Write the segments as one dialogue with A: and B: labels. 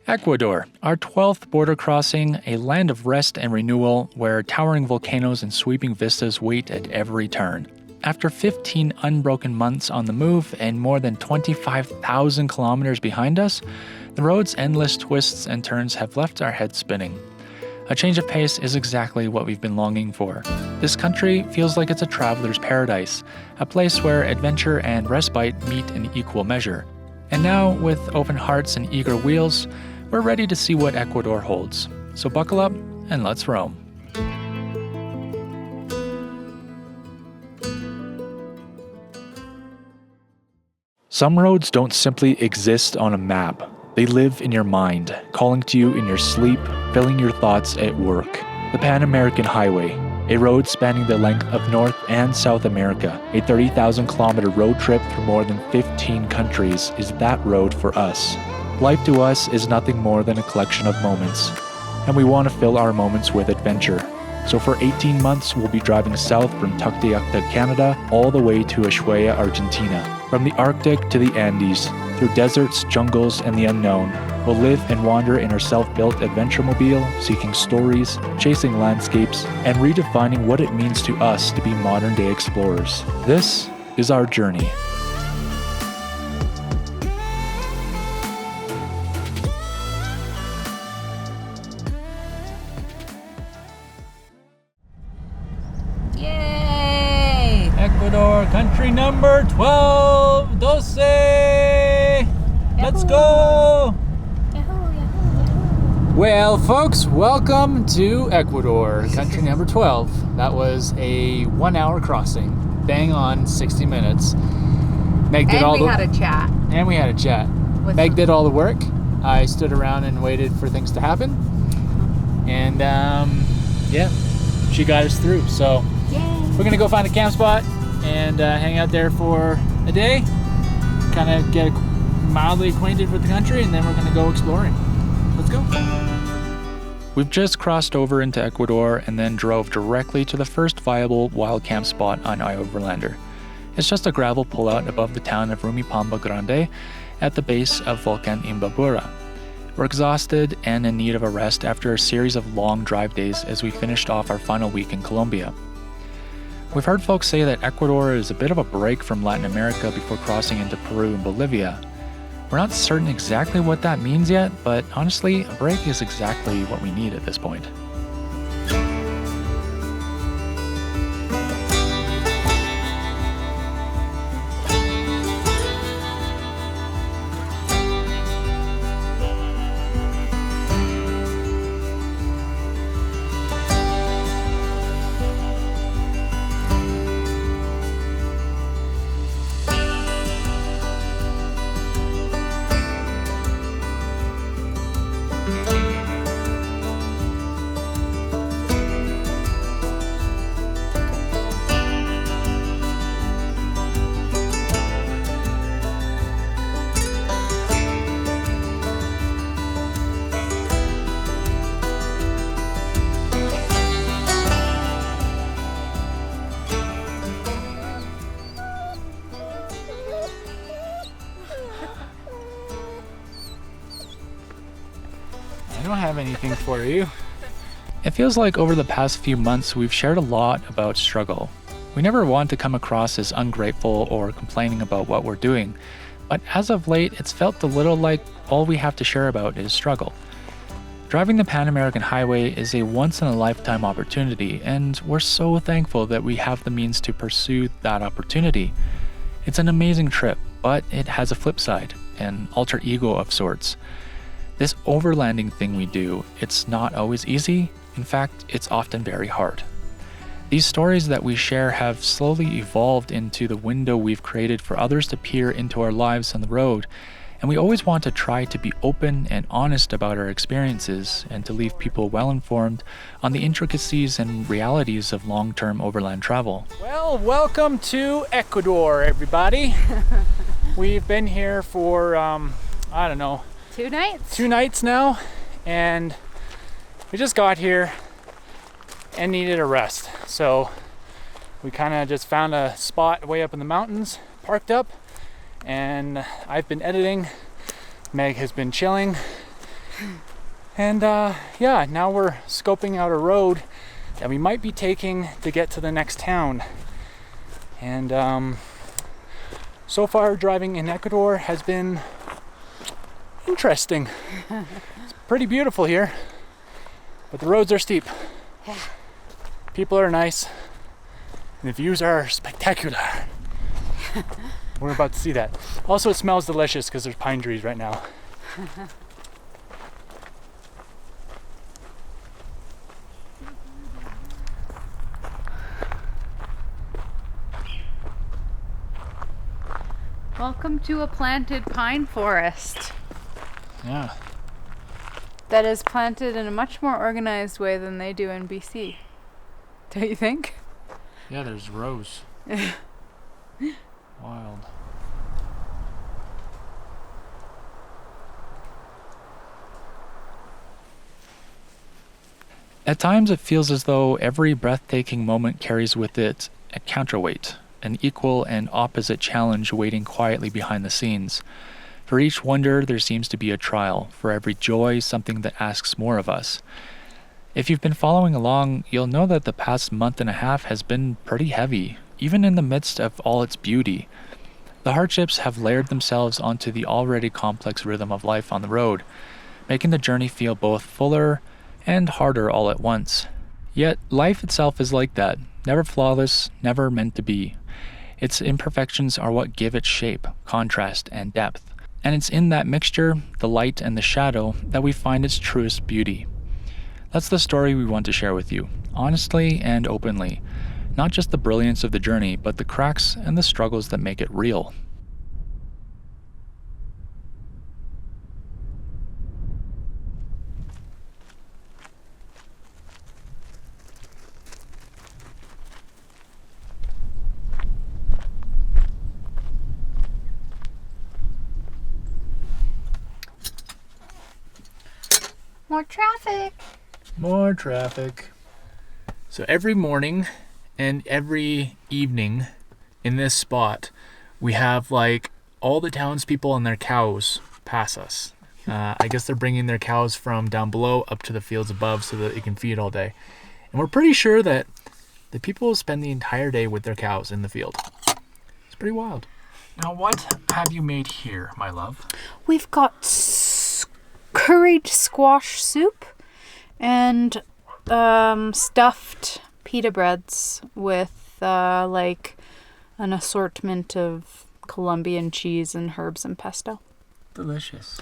A: Ecuador, our 12th border crossing, a land of rest and renewal where towering volcanoes and sweeping vistas wait at every turn. After 15 unbroken months on the move and more than 25,000 kilometers behind us, the road's endless twists and turns have left our heads spinning. A change of pace is exactly what we've been longing for. This country feels like it's a traveler's paradise, a place where adventure and respite meet in equal measure. And now, with open hearts and eager wheels, we're ready to see what Ecuador holds. So buckle up and let's roam. Some roads don't simply exist on a map. They live in your mind, calling to you in your sleep, filling your thoughts at work. The Pan American Highway, a road spanning the length of North and South America, a 30,000-kilometer road trip through more than 15 countries, is that road for us. Life to us is nothing more than a collection of moments, and we want to fill our moments with adventure. So for 18 months, we'll be driving south from Tuctayacta, Canada, all the way to Ushuaia, Argentina. From the Arctic to the Andes, through deserts, jungles, and the unknown, we'll live and wander in our self-built adventure mobile, seeking stories, chasing landscapes, and redefining what it means to us to be modern-day explorers. This is our journey. Ecuador, country number 12, 12. Let's go! Well, folks, welcome to Ecuador, country number 12. That was a 1-hour crossing, bang on 60 minutes. Meg did
B: we had a chat.
A: And we had a chat. Meg did all the work. I stood around and waited for things to happen. And yeah, she got us through. So we're gonna go find a camp spot and hang out there for a day, kind of get mildly acquainted with the country, and then we're gonna go exploring. Let's go. We've just crossed over into Ecuador and then drove directly to the first viable wild camp spot on iOverlander. It's just a gravel pullout above the town of Rumipamba Grande at the base of Volcan Imbabura. We're exhausted and in need of a rest after a series of long drive days as we finished off our final week in Colombia. We've heard folks say that Ecuador is a bit of a break from Latin America before crossing into Peru and Bolivia. We're not certain exactly what that means yet, but honestly, a break is exactly what we need at this point. I don't have anything for you. It feels like over the past few months we've shared a lot about struggle. We never want to come across as ungrateful or complaining about what we're doing, but as of late it's felt a little like all we have to share about is struggle. Driving the Pan American Highway is a once-in-a-lifetime opportunity, and we're so thankful that we have the means to pursue that opportunity. It's an amazing trip, but it has a flip side, an alter ego of sorts. This overlanding thing we do, it's not always easy. In fact, it's often very hard. These stories that we share have slowly evolved into the window we've created for others to peer into our lives on the road, and we always want to try to be open and honest about our experiences and to leave people well informed on the intricacies and realities of long-term overland travel. Well, welcome to Ecuador, everybody. We've been here for, I don't know,
B: 2 nights?
A: 2 nights now, and we just got here and needed a rest. So we kind of just found a spot way up in the mountains, parked up, and I've been editing. Meg has been chilling, And yeah, now we're scoping out a road that we might be taking to get to the next town. And so far driving in Ecuador has been interesting. It's pretty beautiful here, but the roads are steep. People are nice, and the views are spectacular. We're about to see that. Also, it smells delicious because there's pine trees right now.
B: Welcome to a planted pine forest.
A: Yeah.
B: That is planted in a much more organized way than they do in BC. Don't you think?
A: Yeah, there's rows. Wild. At times it feels as though every breathtaking moment carries with it a counterweight, an equal and opposite challenge waiting quietly behind the scenes. For each wonder, there seems to be a trial. For every joy, something that asks more of us. If you've been following along, you'll know that the past month and a half has been pretty heavy, even in the midst of all its beauty. The hardships have layered themselves onto the already complex rhythm of life on the road, making the journey feel both fuller and harder all at once. Yet, life itself is like that, never flawless, never meant to be. Its imperfections are what give it shape, contrast, and depth. And it's in that mixture, the light and the shadow, that we find its truest beauty. That's the story we want to share with you, honestly and openly. Not just the brilliance of the journey, but the cracks and the struggles that make it real.
B: More traffic.
A: More traffic. So every morning and every evening in this spot, we have like all the townspeople and their cows pass us. I guess they're bringing their cows from down below up to the fields above so that they can feed all day. And we're pretty sure that the people spend the entire day with their cows in the field. It's pretty wild. Now, what have you made here, my love?
B: We've got curried squash soup and stuffed pita breads with like an assortment of Colombian cheese and herbs and pesto.
A: Delicious.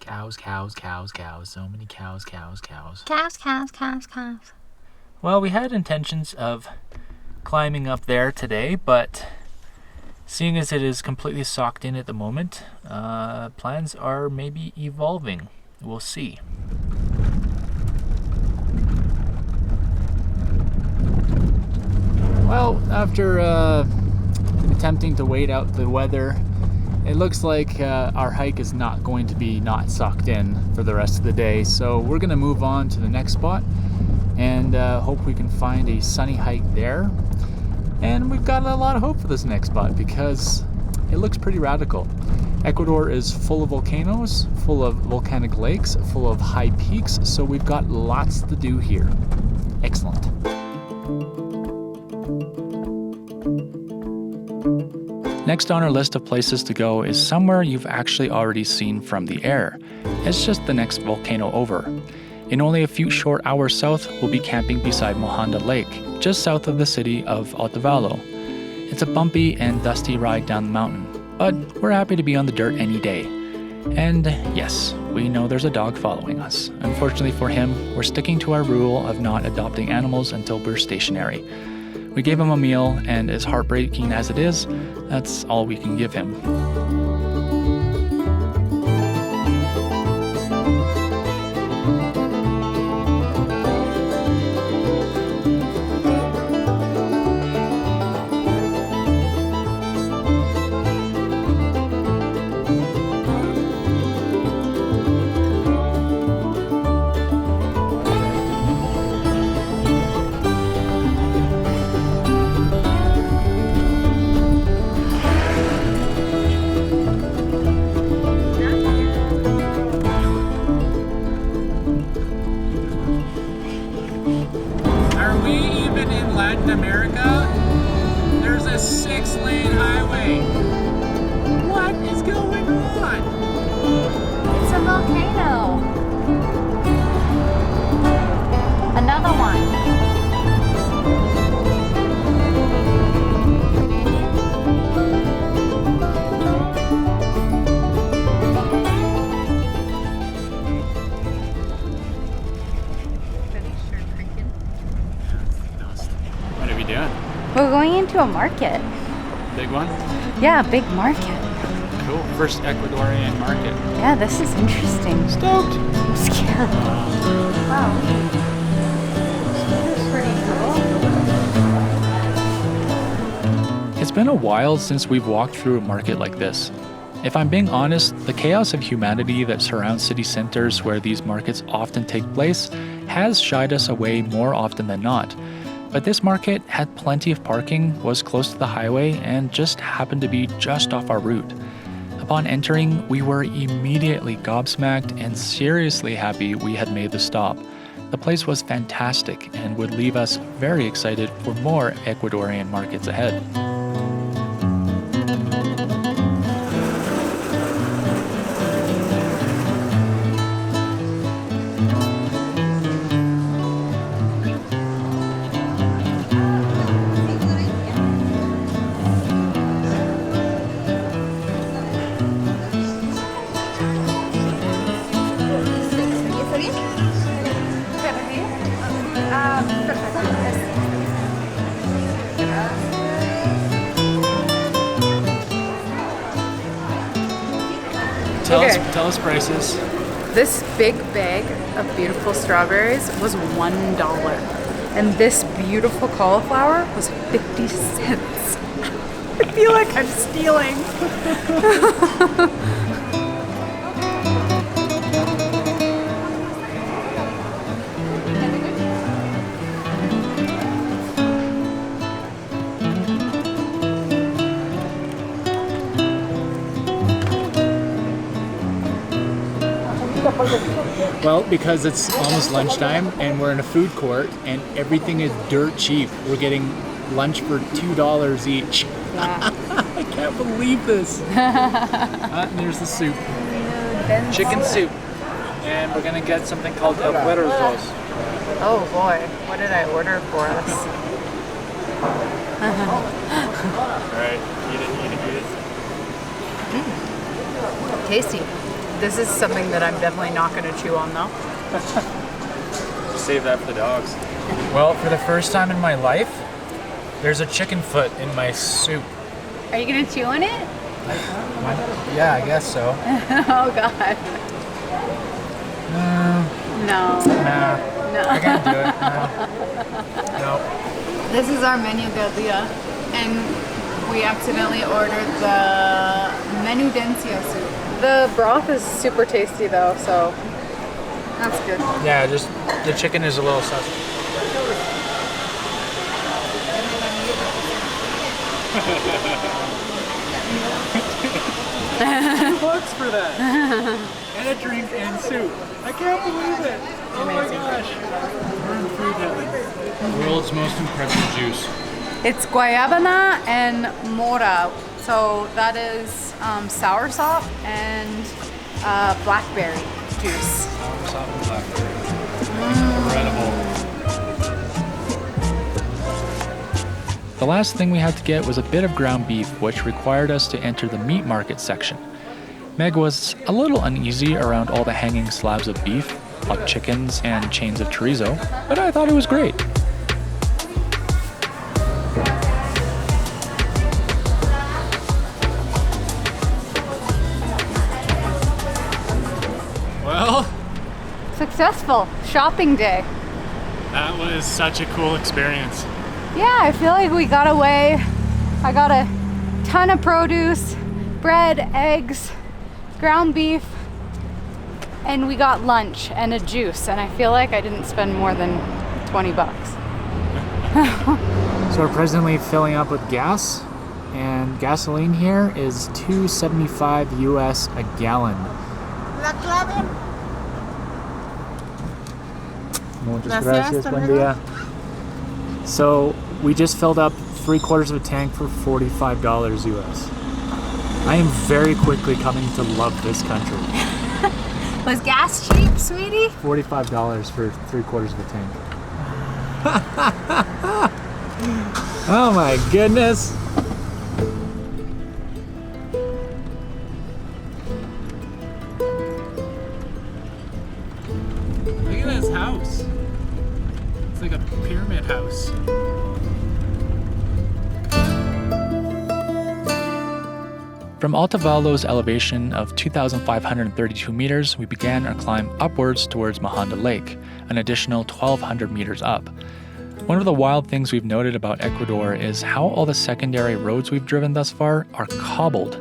A: Cows, cows, cows, cows. So many cows, cows, cows.
B: Cows, cows, cows, cows.
A: Well, we had intentions of climbing up there today, but seeing as it is completely socked in at the moment, plans are maybe evolving. We'll see. Well, after attempting to wait out the weather, it looks like our hike is not going to be not socked in for the rest of the day, so we're going to move on to the next spot and hope we can find a sunny hike there. And we've got a lot of hope for this next spot because it looks pretty radical. Ecuador is full of volcanoes, full of volcanic lakes, full of high peaks, so we've got lots to do here. Excellent. Next on our list of places to go is somewhere you've actually already seen from the air. It's just the next volcano over. In only a few short hours south, we'll be camping beside Mojanda Lake, just south of the city of Otavalo. It's a bumpy and dusty ride down the mountain, but we're happy to be on the dirt any day. And yes, we know there's a dog following us. Unfortunately for him, we're sticking to our rule of not adopting animals until we're stationary. We gave him a meal, and as heartbreaking as it is, that's all we can give him. from Latin America, there's a 6-lane highway. What is going on?
B: It's a volcano. Another one.
A: What are we doing?
B: We're going into a market.
A: Big one?
B: Yeah, a big market.
A: Cool. First Ecuadorian market.
B: Yeah, this is interesting.
A: Stoked.
B: I'm scared. Wow. This is pretty cool.
A: It's been a while since we've walked through a market like this. If I'm being honest, the chaos of humanity that surrounds city centers where these markets often take place has shied us away more often than not. But this market had plenty of parking, was close to the highway, and just happened to be just off our route. Upon entering, we were immediately gobsmacked and seriously happy we had made the stop. The place was fantastic and would leave us very excited for more Ecuadorian markets ahead. Tell us prices.
B: This big bag of beautiful strawberries was $1. And this beautiful cauliflower was 50 cents. I feel like I'm stealing.
A: Well, because it's almost lunchtime and we're in a food court and everything is dirt cheap. We're getting lunch for $2 each.
B: Yeah.
A: I can't believe this. And there's the soup. Chicken soup. And we're gonna get something called equator sauce.
B: Oh boy, what did I order for us?
A: Alright, eat it.
B: Tasty. This is something that I'm definitely not going to chew on though.
A: Save that for the dogs. Well, for the first time in my life, there's a chicken foot in my soup.
B: Are you going to chew on it?
A: Yeah, I guess so.
B: Oh god. No.
A: Nah.
B: No.
A: I can't do it. No. Nope.
B: This is our menu del dia, and we accidentally ordered the menudencia soup. The broth is super tasty though, so that's good.
A: Yeah, just the chicken is a little sus. $2 for that. And a drink and soup. I can't believe it. Oh my gosh. We're in food heaven. World's most impressive juice.
B: It's guayabana and mora. So that is soursop and blackberry juice.
A: Soursop and blackberry. Incredible. The last thing we had to get was a bit of ground beef, which required us to enter the meat market section. Meg was a little uneasy around all the hanging slabs of beef, hot chickens, and chains of chorizo, but I thought it was great. Well,
B: Successful shopping day.
A: that was such a cool experience.
B: Yeah, I feel like we got away. I got a ton of produce, bread, eggs, ground beef, and we got lunch and a juice, and I feel like I didn't spend more than 20 bucks.
A: So we're presently filling up with gas, and gasoline here is $2.75 US a gallon. Muchas gracias, buen día. So we just filled up 3/4 of a tank for $45 US. I am very quickly coming to love this country.
B: Was gas cheap, sweetie?
A: $45 for 3/4 of a tank. Oh my goodness. Look at this house. It's like a pyramid house. From Otavalo's elevation of 2,532 meters, we began our climb upwards towards Mojanda Lake, an additional 1,200 meters up. One of the wild things we've noted about Ecuador is how all the secondary roads we've driven thus far are cobbled.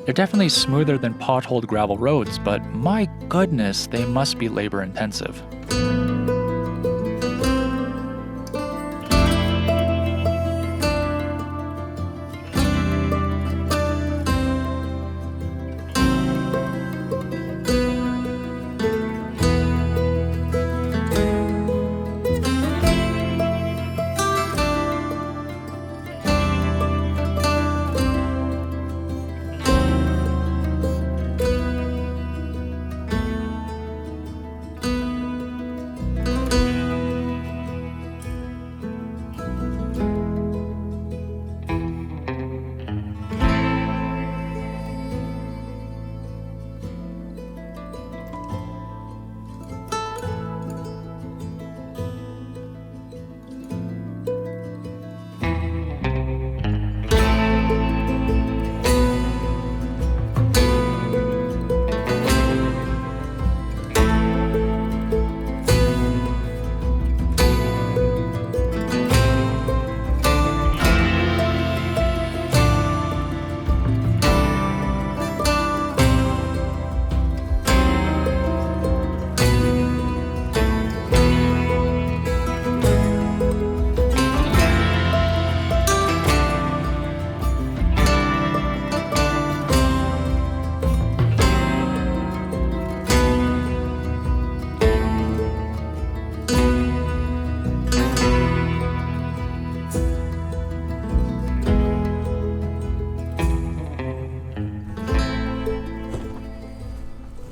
A: They're definitely smoother than potholed gravel roads, but my goodness, they must be labor intensive.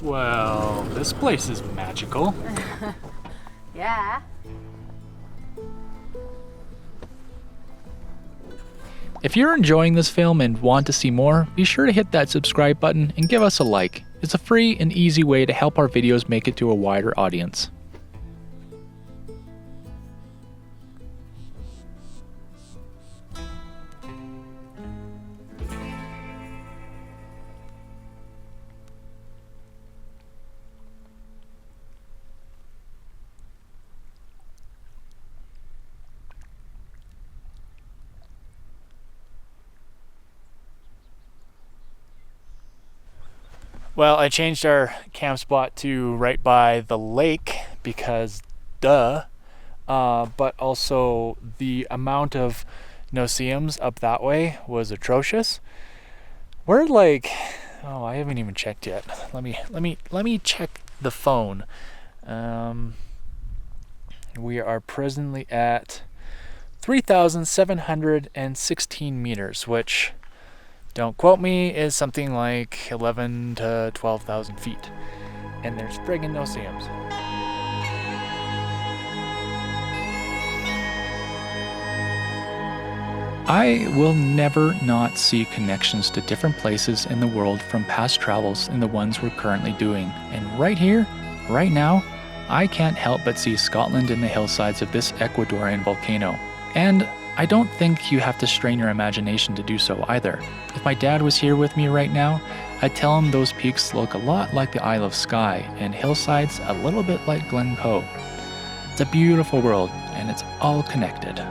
A: Well, this place is magical.
B: Yeah.
A: If you're enjoying this film and want to see more, be sure to hit that subscribe button and give us a like. It's a free and easy way to help our videos make it to a wider audience. Well, I changed our camp spot to right by the lake because duh, but also the amount of no-see-ums up that way was atrocious. We're like, oh, I haven't even checked yet. Let me check the phone. We are presently at 3,716 meters, which, don't quote me, is something like 11 to 12,000 feet. And there's friggin' no-see-ums. I will never not see connections to different places in the world from past travels in the ones we're currently doing. And right here, right now, I can't help but see Scotland in the hillsides of this Ecuadorian volcano. And I don't think you have to strain your imagination to do so either. If my dad was here with me right now, I'd tell him those peaks look a lot like the Isle of Skye and hillsides a little bit like Glencoe. It's a beautiful world and it's all connected.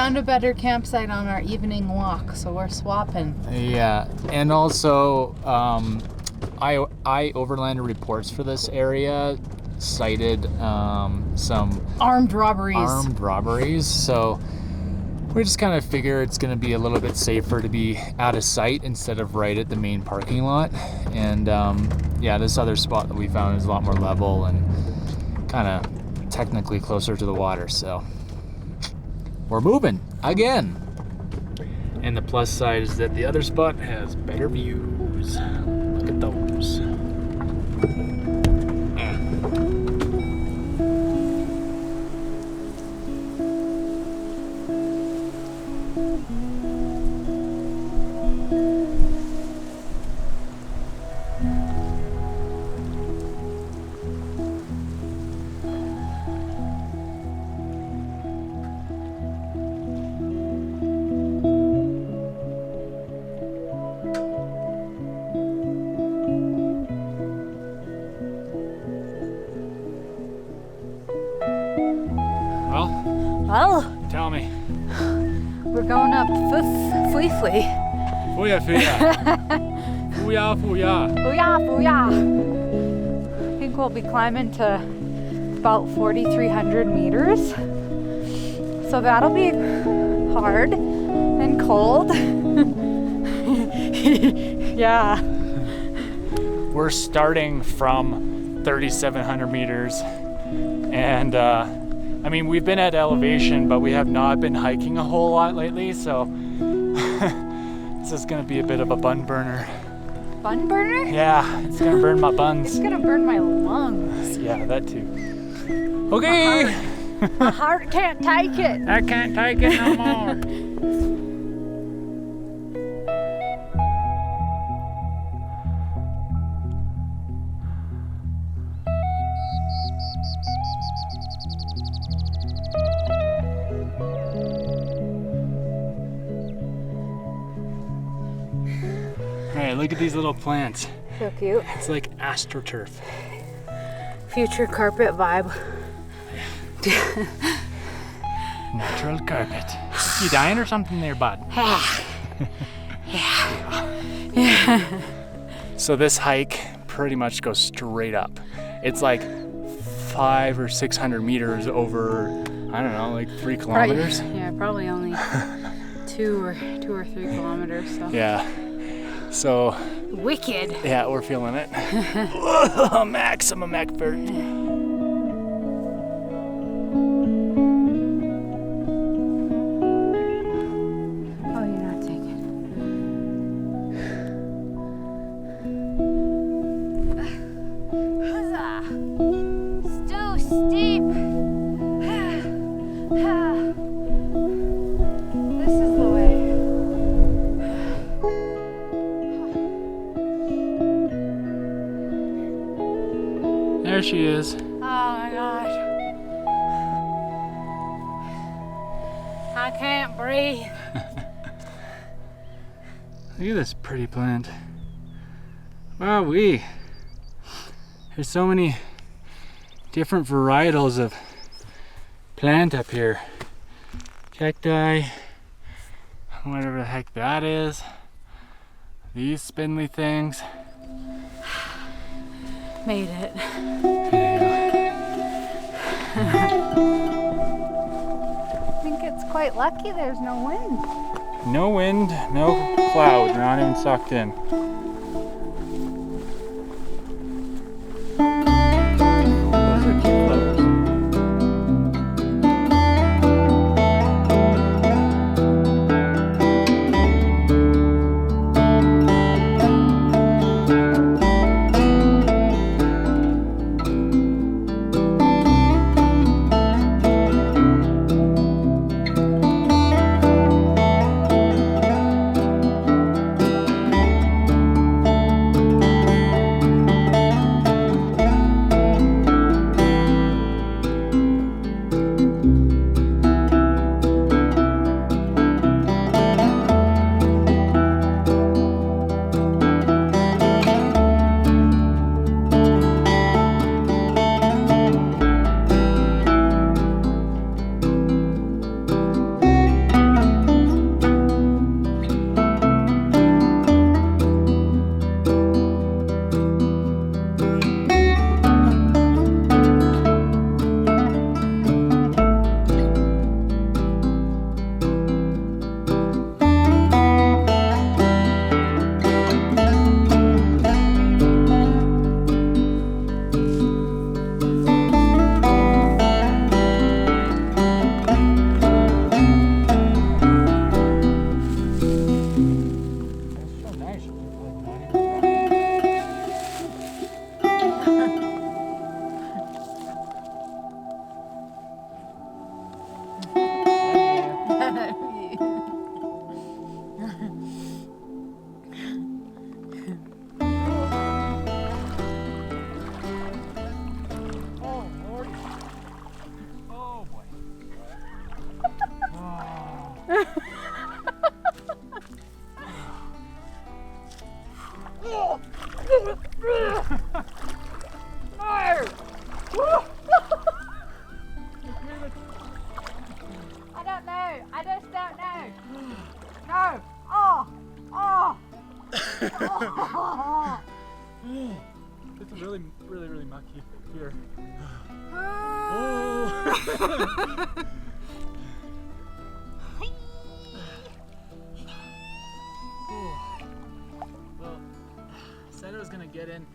B: found a better campsite on our evening walk, so we're swapping.
A: Yeah, and also I overlanded reports for this area cited some
B: Armed robberies.
A: So we just kind of figure it's going to be a little bit safer to be out of sight instead of right at the main parking lot. And yeah, this other spot that we found is a lot more level and kind of technically closer to the water. So we're moving again. And the plus side is that the other spot has better views. Look at those.
B: Well,
A: Tell me.
B: we're going up Fui-Fui.
A: Fuya.
B: Booyah. I think we'll be climbing to about 4,300 meters. So that'll be hard and cold. Yeah.
A: We're starting from 3,700 meters. And I mean, we've been at elevation, but we have not been hiking a whole lot lately. So this is going to be a bit of a bun burner.
B: Bun burner?
A: Yeah, it's gonna burn my buns.
B: It's gonna burn my lungs.
A: Yeah, that too. Okay.
B: My heart can't take it.
A: I can't take it no more. Alright, look at these little plants.
B: So cute.
A: It's like astroturf.
B: Future carpet vibe.
A: Natural carpet. You dying or something there, bud?
B: Yeah.
A: So this hike pretty much goes straight up. It's like 500 or 600 meters over, I don't know, like 3 kilometers.
B: Probably only 2 or 3 kilometers. So.
A: Yeah. So.
B: Wicked.
A: Yeah, we're feeling it. Maximum effort.
B: Oh, you're not taking. Huzzah! It's too steep. This is the way.
A: There she is.
B: Oh my gosh. I can't breathe.
A: Look at this pretty plant. Wowee. There's so many different varietals of plant up here. Cacti, whatever the heck that is. These spindly things.
B: Made it.
A: There
B: I think it's quite lucky there's no wind.
A: you go. No wind, no cloud, not even sucked in. Those are cute clouds. really, really, really mucky here. Oh! Well, I said I was gonna get in.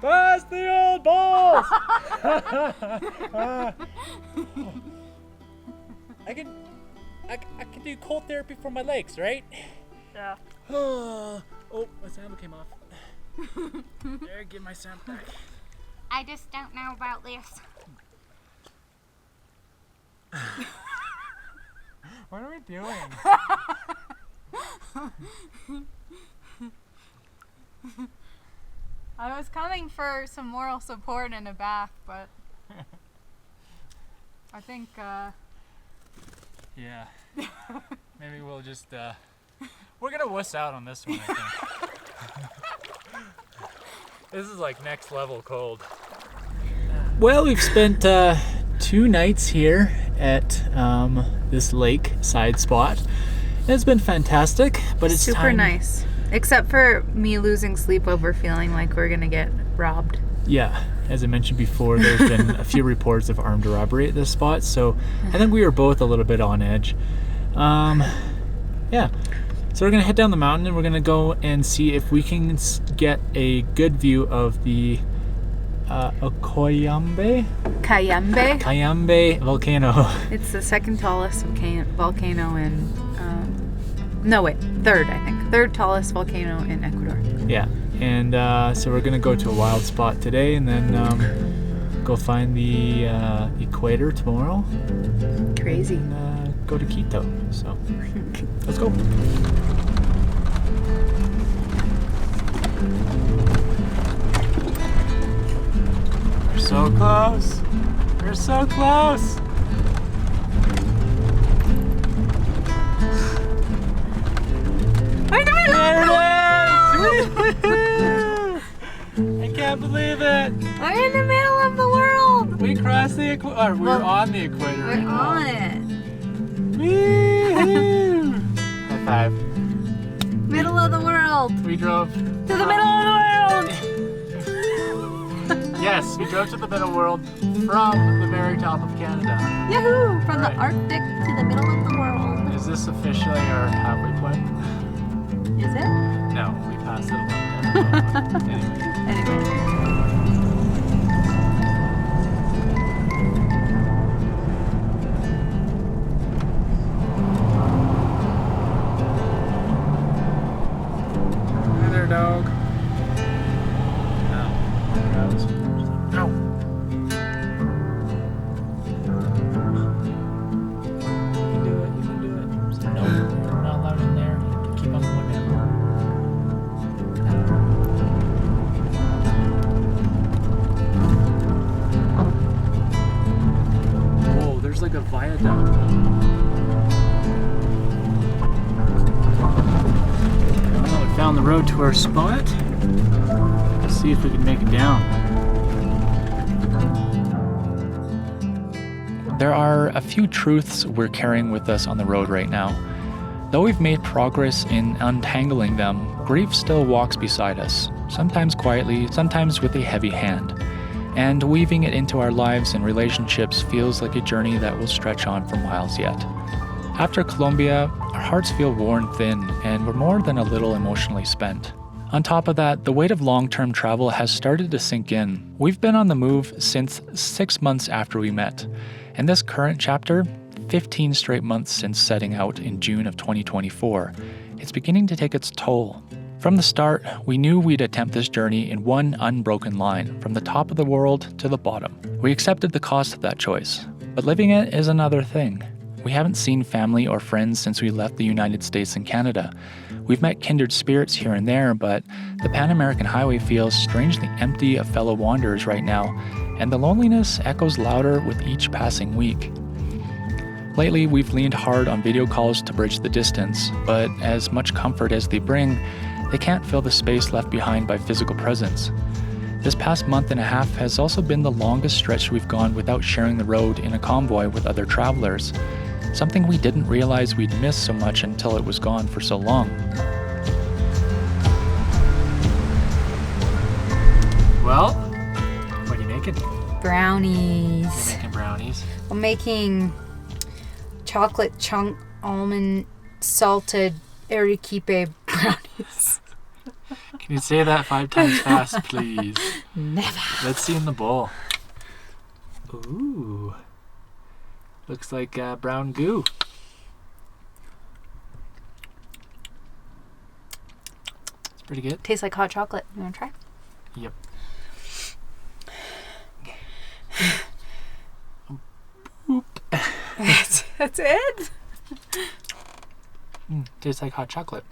A: Bust the old balls! I can do cold therapy for my legs, right?
B: Yeah.
A: Oh, my sandal came off. There, get my sandal back.
B: I just don't know about this.
A: What are we doing?
B: I was coming for some moral support and a bath, but I think
A: Yeah. Maybe we'll just we're gonna wuss out on this one, I think. This is like next level cold. Well, we've spent 2 nights here at this lakeside spot. It's been fantastic, but it's
B: super nice. Except for me losing sleep over feeling like we're gonna get robbed.
A: Yeah, as I mentioned before, there's been a few reports of armed robbery at this spot, so I think we were both a little bit on edge. Yeah, so we're gonna head down the mountain and we're gonna go and see if we can get a good view of the Cayambe volcano.
B: It's the second tallest volcano in, third, I think. Third tallest volcano in Ecuador.
A: Yeah, and so we're gonna go to a wild spot today and then go find the equator tomorrow.
B: Crazy.
A: And go to Quito, so let's go. We're so close. We're so close.
B: Where do we
A: There it is! I can't believe it.
B: We're in the middle of the world.
A: We crossed the equator. We're on the equator.
B: We're on it.
A: Woo-hoo! High five.
B: Middle of the world.
A: We drove
B: To the middle of the world.
A: Yes, we drove to the middle world from the very top of Canada.
B: Yahoo! From
A: Right.
B: the Arctic to the middle of the world.
A: Is this officially our halfway point?
B: Is it?
A: No, we passed it a long time ago. Anyway. Hi there, dog. Ow. Ow. You can do it. So no, you're not allowed in there. You have to keep on going down. Whoa, there's like a viaduct. Well, we found the road to our spot. Let's see if we can make it down. There are a few truths we're carrying with us on the road right now. Though we've made progress in untangling them, grief still walks beside us, sometimes quietly, sometimes with a heavy hand. And weaving it into our lives and relationships feels like a journey that will stretch on for miles yet. After Colombia, our hearts feel worn thin and we're more than a little emotionally spent. On top of that, the weight of long-term travel has started to sink in. We've been on the move since 6 months after we met. And this current chapter, 15 straight months since setting out in June of 2024, it's beginning to take its toll. From the start, we knew we'd attempt this journey in one unbroken line, from the top of the world to the bottom. We accepted the cost of that choice, but living it is another thing. We haven't seen family or friends since we left the United States and Canada. We've met kindred spirits here and there, but the Pan American Highway feels strangely empty of fellow wanderers right now, and the loneliness echoes louder with each passing week. Lately, we've leaned hard on video calls to bridge the distance, but as much comfort as they bring, they can't fill the space left behind by physical presence. This past month and a half has also been the longest stretch we've gone without sharing the road in a convoy with other travelers, something we didn't realize we'd miss so much until it was gone for so long. Well, what are you making?
B: Brownies.
A: You're making brownies.
B: I'm making chocolate chunk almond salted arequipe brownies.
A: Can you say that 5 times fast, please?
B: Never.
A: Let's see in the bowl. Ooh. Looks like brown goo. It's pretty good.
B: Tastes like hot chocolate. You want to try?
A: Yep.
B: That's it?
A: Tastes like hot chocolate.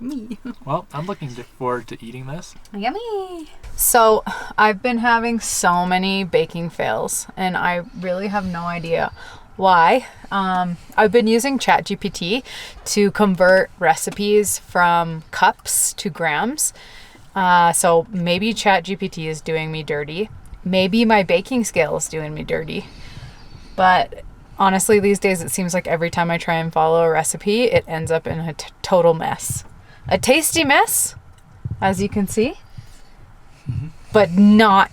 B: Me.
A: Well, I'm looking forward to eating this.
B: Yummy. So I've been having so many baking fails and I really have no idea why. I've been using ChatGPT to convert recipes from cups to grams. So maybe ChatGPT is doing me dirty. Maybe my baking scale is doing me dirty. But honestly, these days it seems like every time I try and follow a recipe, it ends up in a total mess. A tasty mess, as you can see, but not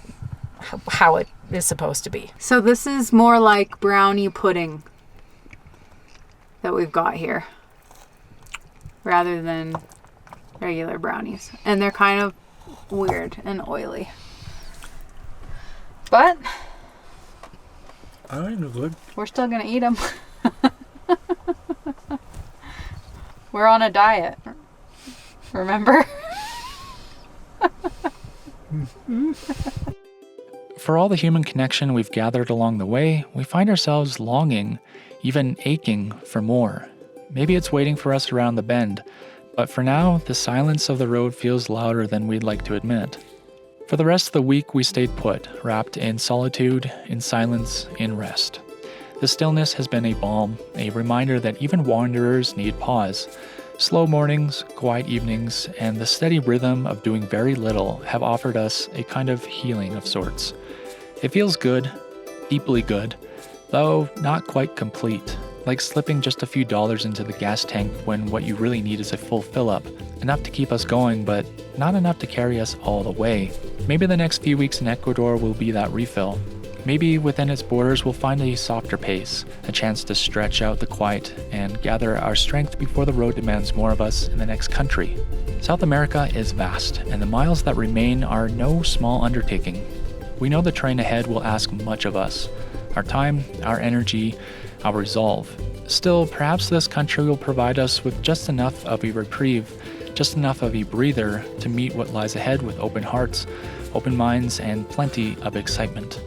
B: how it is supposed to be. So this is more like brownie pudding that we've got here, rather than regular brownies. And they're kind of weird and oily. But
A: I don't know good.
B: we're still gonna eat them. We're on a diet. Remember?
A: For all the human connection we've gathered along the way, we find ourselves longing, even aching for more. Maybe it's waiting for us around the bend, but for now, the silence of the road feels louder than we'd like to admit. For the rest of the week, we stayed put, wrapped in solitude, in silence, in rest. The stillness has been a balm, a reminder that even wanderers need pause. Slow mornings, quiet evenings, and the steady rhythm of doing very little have offered us a kind of healing of sorts. It feels good, deeply good, though not quite complete, like slipping just a few dollars into the gas tank when what you really need is a full fill-up, enough to keep us going, but not enough to carry us all the way. Maybe the next few weeks in Ecuador will be that refill. Maybe within its borders we'll find a softer pace, a chance to stretch out the quiet and gather our strength before the road demands more of us in the next country. South America is vast, and the miles that remain are no small undertaking. We know the terrain ahead will ask much of us. Our time, our energy, our resolve. Still, perhaps this country will provide us with just enough of a reprieve, just enough of a breather to meet what lies ahead with open hearts, open minds, and plenty of excitement.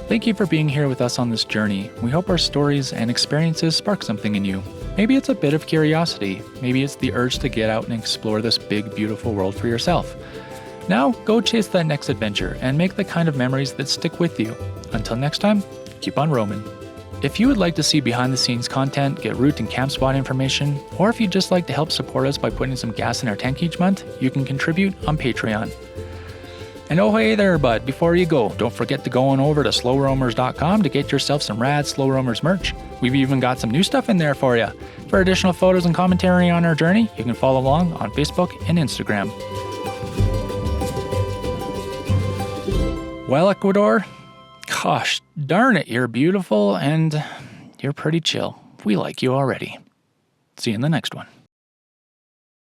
A: Thank you for being here with us on this journey. We hope our stories and experiences spark something in you. Maybe it's a bit of curiosity. Maybe it's the urge to get out and explore this big, beautiful world for yourself. Now, go chase that next adventure and make the kind of memories that stick with you. Until next time, keep on roaming. If you would like to see behind-the-scenes content, get route and camp spot information, or if you'd just like to help support us by putting some gas in our tank each month, you can contribute on Patreon. And oh hey there, bud, before you go, don't forget to go on over to slowroamers.com to get yourself some rad Slow Roamers merch. We've even got some new stuff in there for you. For additional photos and commentary on our journey, you can follow along on Facebook and Instagram. Well, Ecuador, gosh darn it, you're beautiful and you're pretty chill. We like you already. See you in the next one.